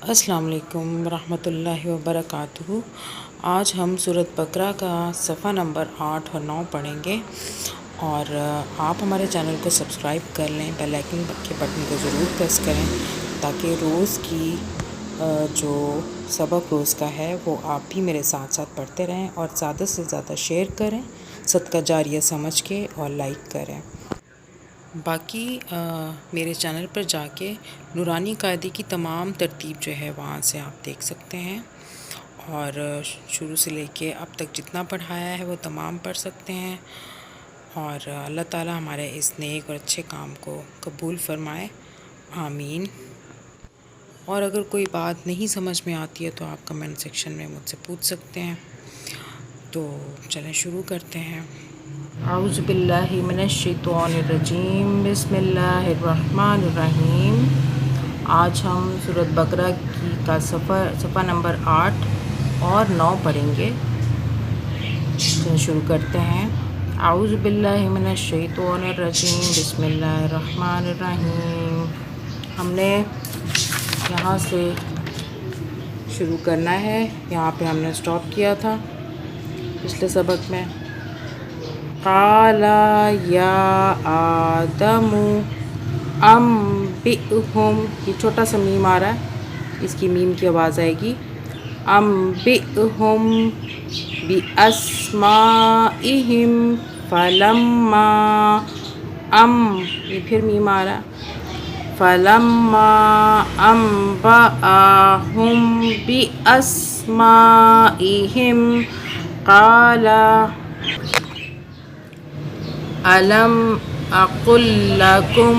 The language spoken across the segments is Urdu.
السلام علیکم ورحمۃ اللہ وبرکاتہ۔ آج ہم سورۃ بقرہ کا صفحہ نمبر 8 اور 9 پڑھیں گے، اور آپ ہمارے چینل کو سبسکرائب کر لیں، بیل آئکن کے بٹن کو ضرور پریس کریں تاکہ روز کی جو سبق روز کا ہے وہ آپ بھی میرے ساتھ ساتھ پڑھتے رہیں، اور زیادہ سے زیادہ شیئر کریں صدقہ جاریہ سمجھ کے، اور لائک کریں۔ باقی میرے چینل پر جا کے نورانی قاعدے کی تمام ترتیب جو ہے وہاں سے آپ دیکھ سکتے ہیں، اور شروع سے لے کے اب تک جتنا پڑھایا ہے وہ تمام پڑھ سکتے ہیں، اور اللہ تعالی ہمارے اس نیک اور اچھے کام کو قبول فرمائے، آمین۔ اور اگر کوئی بات نہیں سمجھ میں آتی ہے تو آپ کمنٹ سیکشن میں مجھ سے پوچھ سکتے ہیں۔ تو چلیں شروع کرتے ہیں۔ اعوذ باللہ من الشیطان الرجیم، بسم اللہ الرحمن الرحیم۔ آج ہم سورۃ بقرہ کا صفحہ نمبر 8 اور 9 پڑھیں گے۔ شروع کرتے ہیں۔ اعوذ باللہ من الشیطان الرجیم، بسم اللہ الرحمن الرحیم۔ ہم نے یہاں سے شروع کرنا ہے، یہاں پہ ہم نے سٹاپ کیا تھا پچھلے سبق میں۔ قال یا آدم انبئہم، یہ چھوٹا سا میم آ رہا ہے، اس کی میم کی آواز آئے گی، انبئہم باسمائہم فلما یہ پھر میم آ رہا ہے، فلما انبأہم باسمائہم قال أَلَمْ أَقُلْ لَكُمْ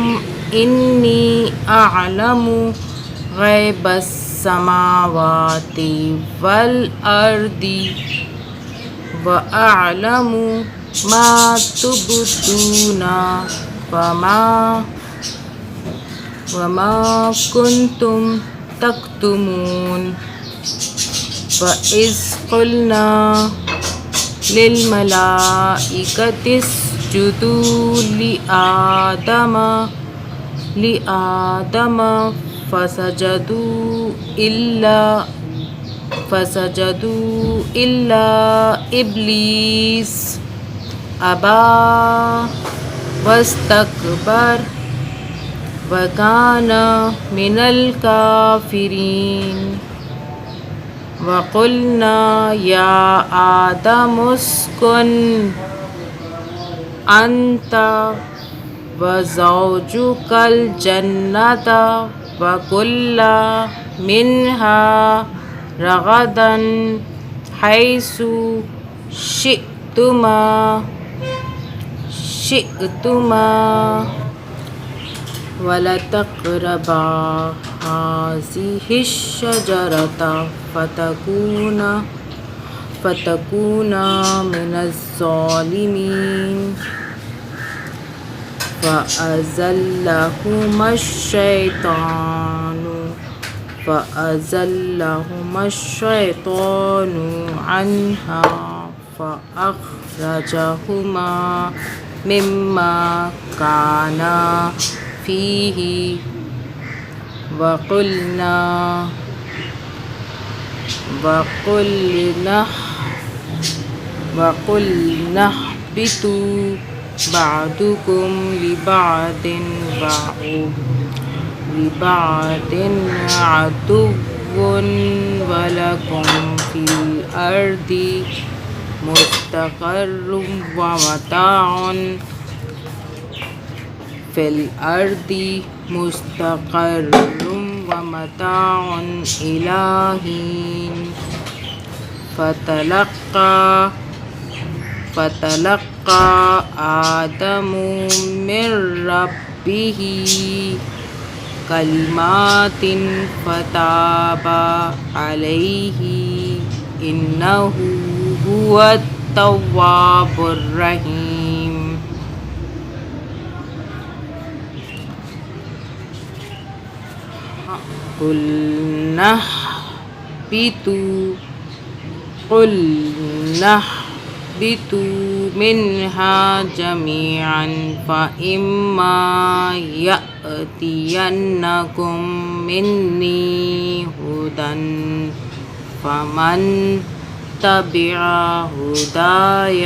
إِنِّي أَعْلَمُ غَيْبَ السَّمَاوَاتِ وَالْأَرْضِ وَأَعْلَمُ مَا تُبْدُونَ وَمَا كُنْتُمْ تَكْتُمُونَ وَإِذْ قُلْنَا لِلْمَلَائِكَةِ اسْجُدُوا لِآدَمَ فَسَجَدُوا إِلَّا إِبْلِيسَ أَبَى وَاسْتَكْبَرَ وَكَانَ مِنَ الْكَافِرِينَ۔ وَقُلْنَا يَا آدَمُ اسْكُنْ أَنْتَ وَزَوْجُكَ الْجَنَّةَ وَكُلَا مِنْهَا رَغَدًا حَيْثُ شِئْتُمَا وَلَا تَقْرَبَا هَٰذِهِ الشَّجَرَةَ فَتَكُونَا مِنَ الظَّالِمِينَ۔ فَأَزَلَّهُمَا الشَّيْطَانُ عَنْهَا فَأَخْرَجَهُمَا مِمَّا كَانَا فِيهِ وَقُلْنَا اهْبِطُوا بَعْضُكُمْ لِبَعْضٍ عَدُوٌّ وَلَكُمْ فِي الْأَرْضِ مُسْتَقَرٌّ وَمَتَاعٌ إِلَىٰ حِينٍ۔ فَتَلَقَّىٰ آدَمُ مِن رَّبِّهِ كَلِمَاتٍ فَتَابَ عَلَيْهِ إِنَّهُ هُوَ التَّوَّابُ الرَّحِيمُ۔ قُلْنَا اهْبِطُوا مِنْهَا جَمِيعًا فَإِمَّا يَأْتِيَنَّكُم مِّنِّي هُدًى فَمَن تَبِعَ هُدَايَ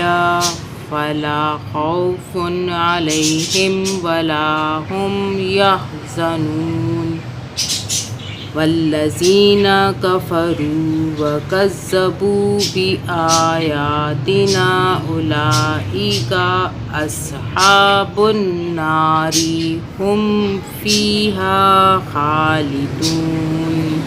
فَلَا خَوْفٌ عَلَيْهِمْ وَلَا هُمْ يَحْزَنُونَ وَالَّذِينَ كَفَرُوا وَكَذَّبُوا بِآيَاتِنَا أُولَٰئِكَ أَصْحَابُ النَّارِ هُمْ فِيهَا خَالِدُونَ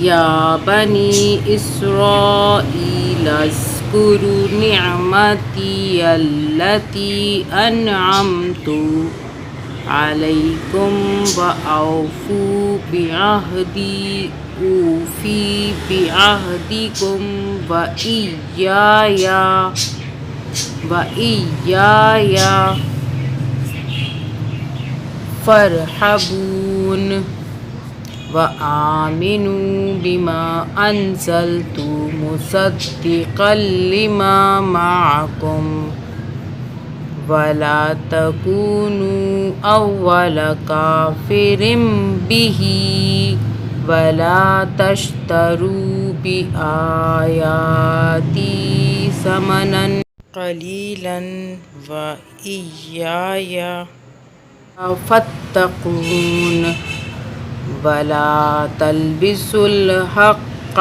يَا بَنِي إِسْرَائِيلَ اذْكُرُوا نِعْمَتِيَ الَّتِي أَنْعَمْتُ عَلَيْكُمْ وَأَوْفُوا بِعَهْدِي أُوفِ بِعَهْدِكُمْ وَإِيَّايَ فَارْهَبُونِ وَآمِنُوا بِمَا أَنزَلْتُ مُصَدِّقًا لِمَا مَعَكُمْ وَلَا تَكُونُوا أَوَّلَ كَافِرٍ بِهِ وَلَا تَشْتَرُوا بِآيَاتِي ثَمَنًا قَلِيلًا وَإِيَّايَ فَاتَّقُونِ وَلَا تَلْبِسُوا الْحَقَّ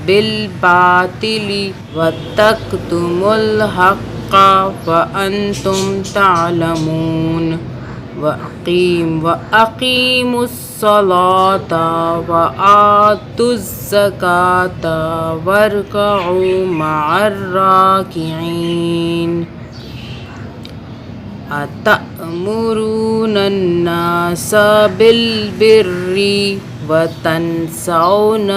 بِالْبَاطِلِ وَتَكْتُمُوا الْحَقَّ وَأَنْتُمْ تَعْلَمُونَ وَأَقِيمُوا الصَّلَاةَ وَآتُوا الزَّكَاةَ وَارْكَعُوا مَعَ الرَّاكِعِينَ أَتَأْمُرُونَ النَّاسَ بِالْبِرِّ وَتَنْسَوْنَ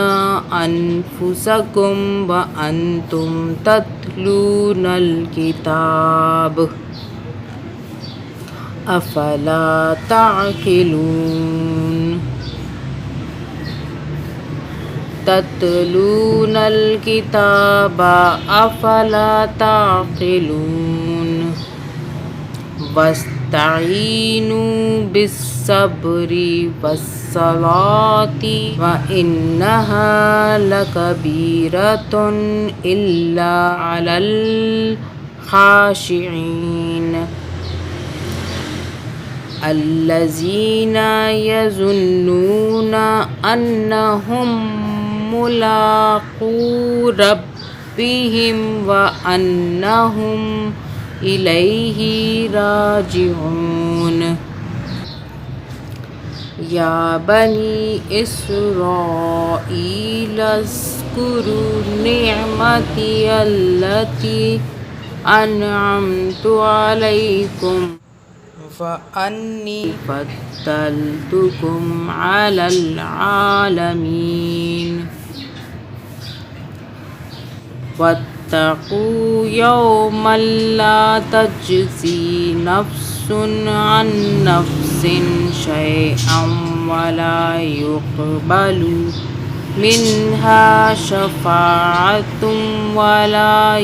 أَنفُسَكُمْ وَأَنْتُمْ تَتْلُونَ الْكِتَابَ أَفَلَا تَعْقِلُونَ تَتْلُونَ الْكِتَابَ أَفَلَا تَعْقِلُونَ وَاسْتَعِينُوا بِالصَّبْرِ وَالصَّلَاةِ وَإِنَّهَا لَكَبِيرَةٌ إِلَّا عَلَى الْخَاشِعِينَ الَّذِينَ يَظُنُّونَ أَنَّهُم مُّلَاقُو رَبِّهِمْ وَأَنَّهُمْ إِلَيْهِ راجعون يَا بَنِي إِسْرَائِيلَ اذْكُرُوا نِعْمَتِيَ الَّتِي أَنْعَمْتُ عَلَيْكُمْ وَأَنِّي فَضَّلْتُكُمْ عَلَى الْعَالَمِينَ وَاتَّقُوا يَوْمًا لَا تَجْزِي نَفْسٌ عَنْ نَفْسٍ شَيْئًا وَلَا يُقْبَلُ مِنْهَا شَفَاعَةٌ وَلَا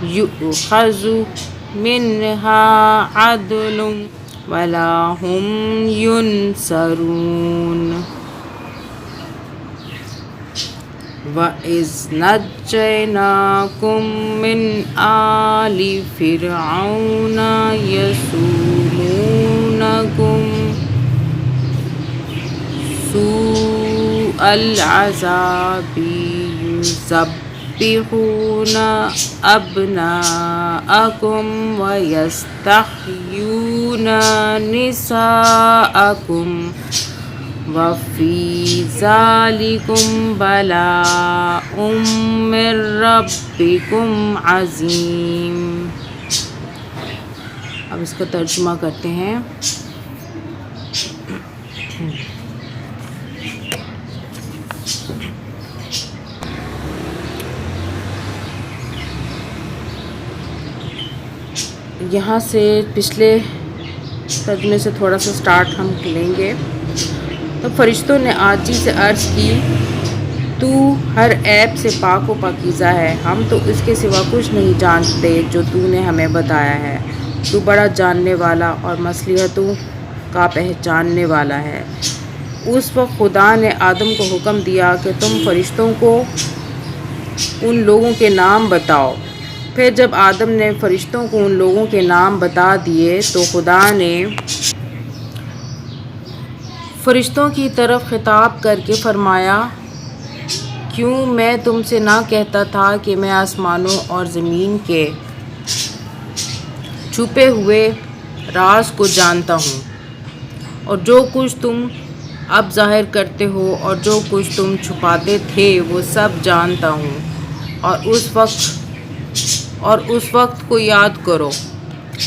يُؤْخَذُ منها عدل ولا هم ينصرون وَإِذْ نَجَّيْنَاكُمْ مِنْ آلِ فِرْعَوْنَ يَسُومُونَكُمْ سُوءَ الْعَذَابِ يُذَبِّحُونَ أَبْنَاءَكُمْ وَيَسْتَحْيُونَ نِسَاءَكُمْ وَفِي ذَلِكُمْ بَلَاءٌ مِّن رَّبِّكُمْ عَظِيمٌ۔ اب اس کا ترجمہ کرتے ہیں۔ یہاں سے پچھلے ترجمے سے تھوڑا سا سٹارٹ ہم لیں گے۔ تو فرشتوں نے عاجزی سے عرض کی تو ہر عیب سے پاک و پاکیزہ ہے، ہم تو اس کے سوا کچھ نہیں جانتے جو تو نے ہمیں بتایا ہے، تو بڑا جاننے والا اور مصلحتوں کا پہچاننے والا ہے۔ اس وقت خدا نے آدم کو حکم دیا کہ تم فرشتوں کو ان لوگوں کے نام بتاؤ۔ پھر جب آدم نے فرشتوں کو ان لوگوں کے نام بتا دیے تو خدا نے فرشتوں کی طرف خطاب کر کے فرمایا، کیوں میں تم سے نہ کہتا تھا کہ میں آسمانوں اور زمین کے چھپے ہوئے راز کو جانتا ہوں، اور جو کچھ تم اب ظاہر کرتے ہو اور جو کچھ تم چھپاتے تھے وہ سب جانتا ہوں۔ اور اس وقت کو یاد کرو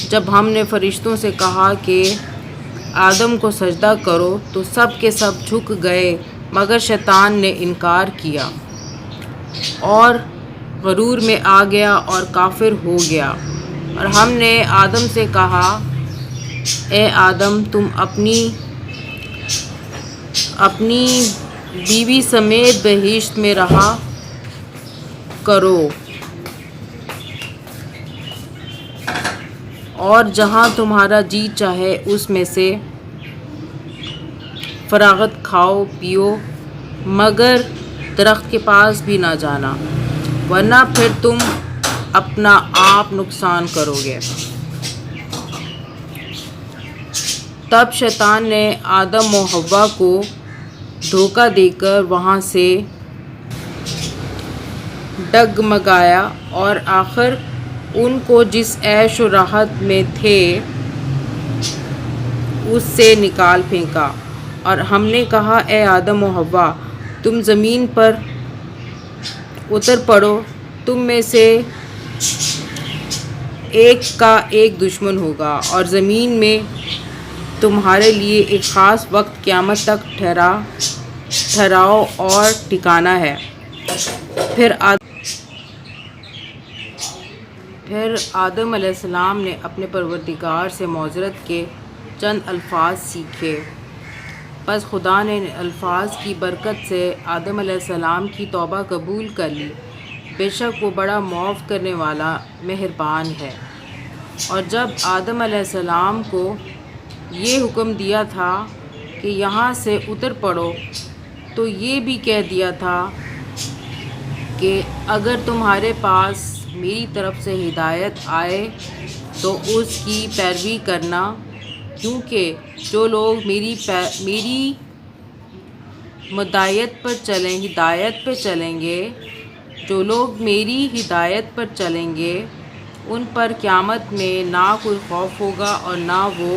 جب ہم نے فرشتوں سے کہا کہ آدم کو سجدہ کرو تو سب کے سب جھک گئے مگر شیطان نے انکار کیا اور غرور میں آ گیا اور کافر ہو گیا۔ اور ہم نے آدم سے کہا، اے آدم تم اپنی بیوی سمیت بہشت میں رہا کرو اور جہاں تمہارا جی چاہے اس میں سے فراغت کھاؤ پیو، مگر درخت کے پاس بھی نہ جانا ورنہ پھر تم اپنا آپ نقصان کرو گے۔ تب شیطان نے آدم و حوا کو دھوکہ دے کر وہاں سے ڈگمگایا اور آخر ان کو جس عیش و راحت میں تھے اس سے نکال پھینکا، اور ہم نے کہا، اے آدم و حوا تم زمین پر اتر پڑو، تم میں سے ایک کا ایک دشمن ہوگا اور زمین میں تمہارے لیے ایک خاص وقت قیامت تک ٹھہراؤ اور ٹھکانہ ہے۔ پھر آدم علیہ السلام نے اپنے پروردگار سے معذرت کے چند الفاظ سیکھے، پس خدا نے ان الفاظ کی برکت سے آدم علیہ السلام کی توبہ قبول کر لی، بے شک وہ بڑا معاف کرنے والا مہربان ہے۔ اور جب آدم علیہ السلام کو یہ حکم دیا تھا کہ یہاں سے اتر پڑو تو یہ بھی کہہ دیا تھا کہ اگر تمہارے پاس میری طرف سے ہدایت آئے تو اس کی پیروی کرنا، کیونکہ جو لوگ میری ہدایت پر چلیں گے ان پر قیامت میں نہ کوئی خوف ہوگا اور نہ وہ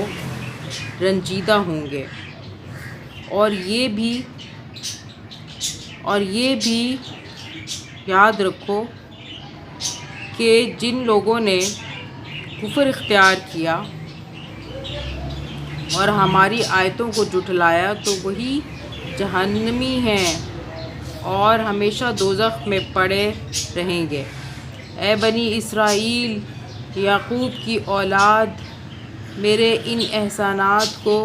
رنجیدہ ہوں گے۔ اور یہ بھی یاد رکھو کہ جن لوگوں نے کفر اختیار کیا اور ہماری آیتوں کو جھٹلایا تو وہی جہنمی ہیں اور ہمیشہ دوزخ میں پڑے رہیں گے۔ اے بنی اسرائیل، یعقوب کی اولاد، میرے ان احسانات کو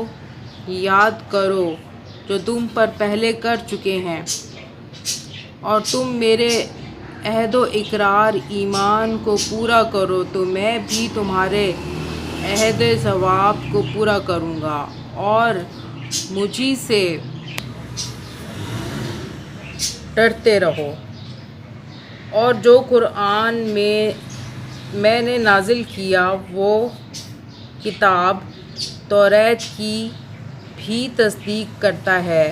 یاد کرو جو تم پر پہلے کر چکے ہیں، اور تم میرے عہد و اقرار ایمان کو پورا کرو تو میں بھی تمہارے عہد ثواب کو پورا کروں گا، اور مجھی سے ڈرتے رہو۔ اور جو قرآن میں نے نازل کیا وہ کتاب توریت کی بھی تصدیق کرتا ہے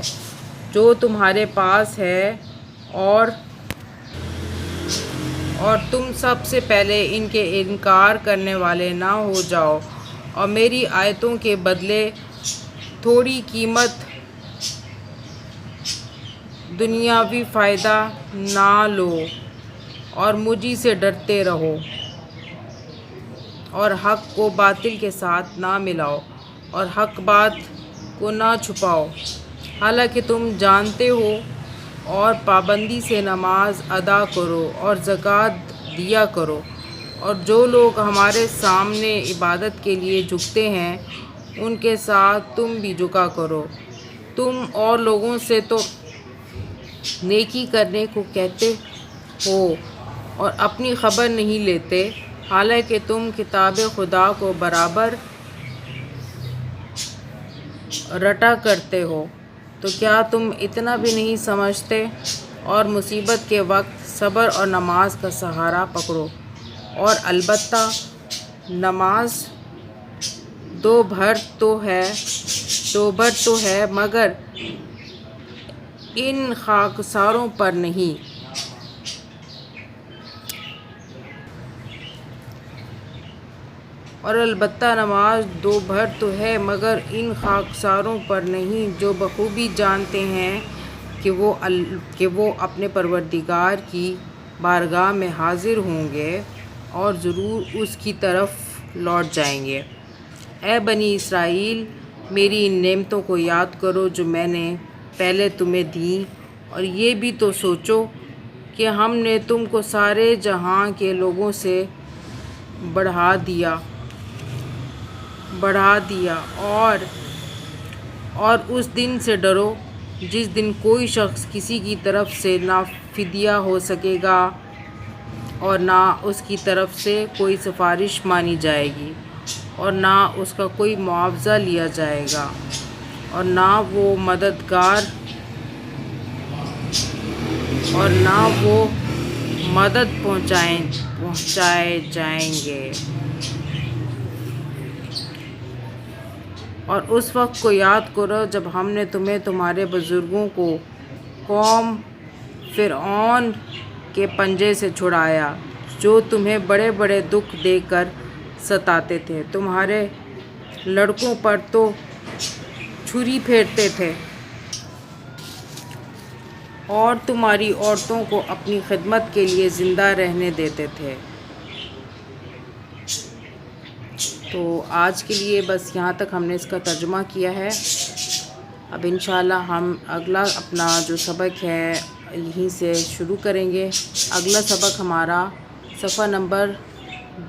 جو تمہارے پاس ہے، اور تم سب سے پہلے ان کے انکار کرنے والے نہ ہو جاؤ اور میری آیتوں کے بدلے تھوڑی قیمت دنیاوی فائدہ نہ لو، اور مجھی سے ڈرتے رہو اور حق کو باطل کے ساتھ نہ ملاؤ اور حق بات کو نہ چھپاؤ، حالانکہ تم جانتے ہو، اور پابندی سے نماز ادا کرو اور زکوٰۃ دیا کرو، اور جو لوگ ہمارے سامنے عبادت کے لیے جھکتے ہیں ان کے ساتھ تم بھی جھکا کرو، تم اور لوگوں سے تو نیکی کرنے کو کہتے ہو اور اپنی خبر نہیں لیتے، حالانکہ تم کتاب خدا کو برابر رٹا کرتے ہو، تو کیا تم اتنا بھی نہیں سمجھتے؟ اور مصیبت کے وقت صبر اور نماز کا سہارا پکڑو، اور البتہ نماز دو بھر تو ہے مگر ان خاکساروں پر نہیں۔ اور البتہ نماز دو بھر تو ہے مگر ان خاکساروں پر نہیں جو بخوبی جانتے ہیں کہ وہ اپنے پروردگار کی بارگاہ میں حاضر ہوں گے اور ضرور اس کی طرف لوٹ جائیں گے۔ اے بنی اسرائیل، میری ان نعمتوں کو یاد کرو جو میں نے پہلے تمہیں دیں، اور یہ بھی تو سوچو کہ ہم نے تم کو سارے جہاں کے لوگوں سے بڑھا دیا اور اس دن سے ڈرو جس دن کوئی شخص کسی کی طرف سے نہ فدیہ ہو سکے گا اور نہ اس کی طرف سے کوئی سفارش مانی جائے گی، اور نہ اس کا کوئی معاوضہ لیا جائے گا، اور نہ وہ مدد پہنچائے جائیں گے۔ اور اس وقت کو یاد کرو جب ہم نے تمہیں تمہارے بزرگوں کو قوم فرعون کے پنجے سے چھڑایا، جو تمہیں بڑے بڑے دکھ دے کر ستاتے تھے، تمہارے لڑکوں پر تو چھری پھیرتے تھے اور تمہاری عورتوں کو اپنی خدمت کے لیے زندہ رہنے دیتے تھے۔ تو آج کے لیے بس یہاں تک ہم نے اس کا ترجمہ کیا ہے۔ اب انشاءاللہ ہم اگلا اپنا جو سبق ہے یہیں سے شروع کریں گے۔ اگلا سبق ہمارا صفحہ نمبر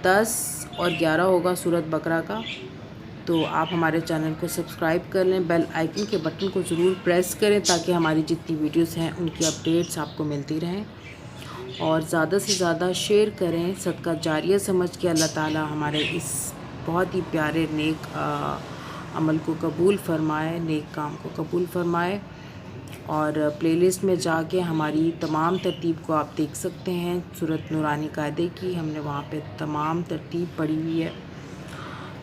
10 اور 11 ہوگا سورۃ بقرہ کا۔ تو آپ ہمارے چینل کو سبسکرائب کر لیں، بیل آئیکن کے بٹن کو ضرور پریس کریں تاکہ ہماری جتنی ویڈیوز ہیں ان کی اپڈیٹس آپ کو ملتی رہیں، اور زیادہ سے زیادہ شیئر کریں۔ صدقہ جاریہ سمجھ کے اللہ تعالیٰ ہمارے اس بہت ہی پیارے نیک عمل کو قبول فرمائے، نیک کام کو قبول فرمائے۔ اور پلے لسٹ میں جا کے ہماری تمام ترتیب کو آپ دیکھ سکتے ہیں، سورۃ نورانی قاعدے کی ہم نے وہاں پہ تمام ترتیب پڑھی ہوئی ہے،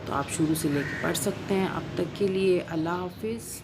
تو آپ شروع سے لے کے پڑھ سکتے ہیں۔ اب تک کے لیے اللہ حافظ۔